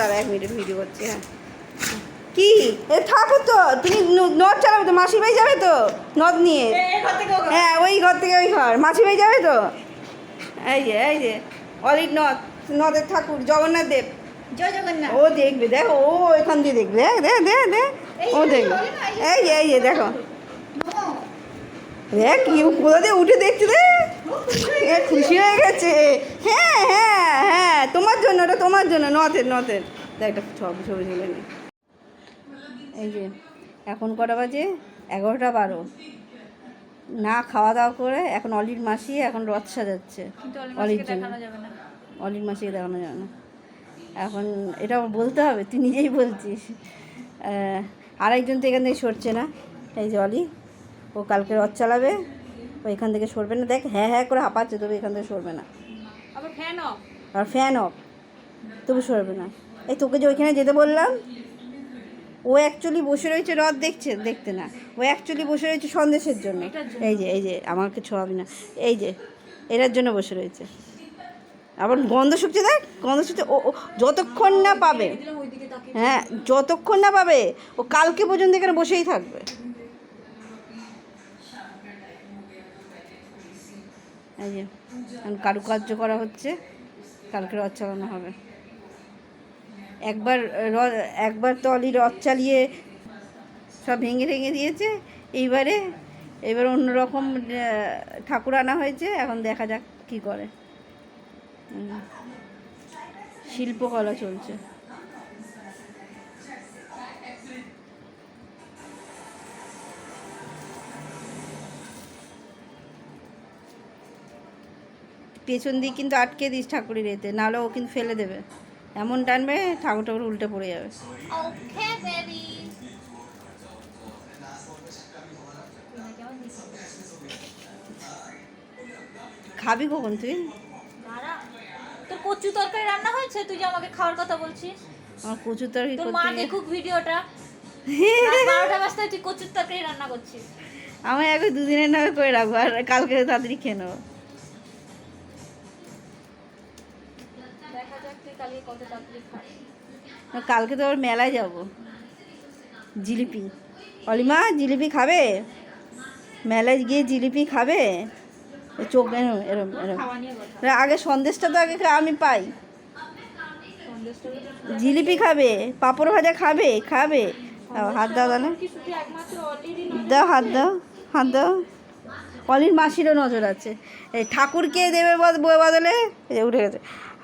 দাঁড়া 1 minute video করছি। হ্যাঁ কি এ থাকো তো, তুমি নদ চালাবে তো, মাসি ভাই যাবে তো নদ নিয়ে? হ্যাঁ ওই ঘর থেকে ওই ঘর, মাসি ভাই যাবে তো। এই যে অলির নদ, নদের ঠাকুর জগন্নাথ দেব, জয় জগন্নাথ। ও দেখবে দেখো, ও এখান দিয়ে দেখবে, দেখ ও দেখবে। এই যে দেখো, দেখ কি কোথা দিয়ে উঠে দেখছে রে, খুশি হয়ে গেছে। হ্যাঁ তোমার জন্য, ওটা তোমার জন্য, নথের দেখ একটা ছবি তুলে নি। এই যে এখন কটা বাজে, 11টা 12, না খাওয়া দাওয়া করে এখন অলির মাসি এখন রথ সাজাচ্ছে অলির জন্য। অলির মাসিকে দেখানো যাবে না এখন, এটা বলতে হবে, তুই নিজেই বলছিস। আরেকজন তো এখান থেকে সরছে না, এই যে অলি, ও কালকে রথ চালাবে, ও এখান থেকে সরবে না। দেখ হ্যাঁ করে হাঁপাচ্ছে, তবে এখান থেকে সরবে না। আর ফ্যান অফ, তবু সরবে না। এই তোকে যে ওইখানে যেতে বললাম, ও অ্যাকচুয়ালি বসে রয়েছে রথ দেখতে না, ও অ্যাকচুয়ালি বসে রয়েছে সন্দেশের জন্য। এই যে আমাকে ছোঁয়াবি না, এই যে এটার জন্য বসে রয়েছে। আবার গন্ধ শুকছে, দেখ গন্ধ শুকছে। ও যতক্ষণ না পাবে, হ্যাঁ যতক্ষণ না পাবে, ও কালকে পর্যন্ত এখানে বসেই থাকবে। এই যে কারুকার্য করা হচ্ছে, কালকে রথ চালানো হবে। একবার তো অলি রথ চালিয়ে সব ভেঙে দিয়েছে। এইবার অন্যরকম ঠাকুর আনা হয়েছে, এখন দেখা যাক কি করে। শিল্পকলা চলছে। পেছন দিক কিন্তু আটকে দিস ঠাকুরের এতে, নাহলে ও কিন্তু ফেলে দেবে, এমন টানবে ঠাকুর উল্টে পড়ে যাবে। খাবি কখন তুই? তোর কচু তরকারি রান্না হয়েছে, তুই যে আমাকে খাওয়ার কথা বলছিস। আমার কচুর তরকারি তোর মা দেখুক ভিডিওটা, 12টা বাজতে তুই কচুর তরকারি রান্না করছিস। আমি আগে 2 দিনের নামে করে রাখবো, আর কালকে তাড়াতাড়ি খেয়ে নেবো। দেখা যাক তুই কালকে কত তাড়াতাড়ি খাস। কালকে তো আবার মেলায় যাবো, জিলিপি। অলিমা জিলিপি খাবে? মেলায় গিয়ে জিলিপি খাবে? চোখ এরম আগে সন্দেশটা তো আগে আমি পাই। জিলিপি খাবে, পাঁপড় ভাজা খাবে। হাত দাও তাহলে, দাও হাত দাও। অলির মাসিরও নজর আছে। এই ঠাকুরকে দেবে বদলে উঠে গেছে,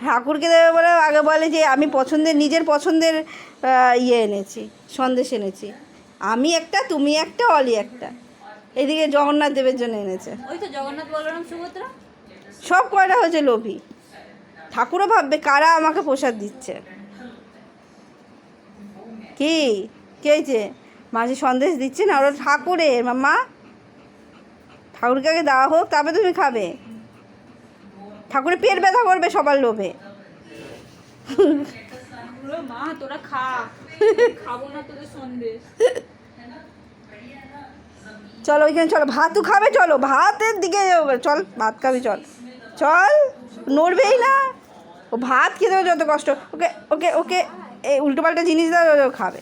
ঠাকুরকে দেবে বলে আগে বলে যে আমি নিজের পছন্দের এনেছি, সন্দেশ এনেছি। আমি একটা, তুমি একটা, অলি একটা। এদিকে জগন্নাথ দেবের জন্য এনেছে। ওই তো জগন্নাথ, বলরাম, সুভদ্রা সব কয়টা হয়েছে লোভী। ঠাকুরও ভাববে কারা আমাকে প্রসাদ দিচ্ছে। কি হয়েছে? মাঝে সন্দেশ দিচ্ছে না, ওরা ঠাকুরের মাম্মা, ঠাকুরকে আগে দেওয়া হোক, তবে তুমি খাবে। ঠাকুরের পেট ব্যথা করবে সবার লোভে। মা তোরা খা, খাবো না তোদের সন্দেশ। চলো ওইখানে চলো, ভাতও খাবে, চলো ভাতের দিকে চল, ভাত খাবি, চল নড়বেই না। ও ভাত খেতে যত কষ্ট, ওকে এই উল্টোপাল্টা জিনিস দাও, খাবে।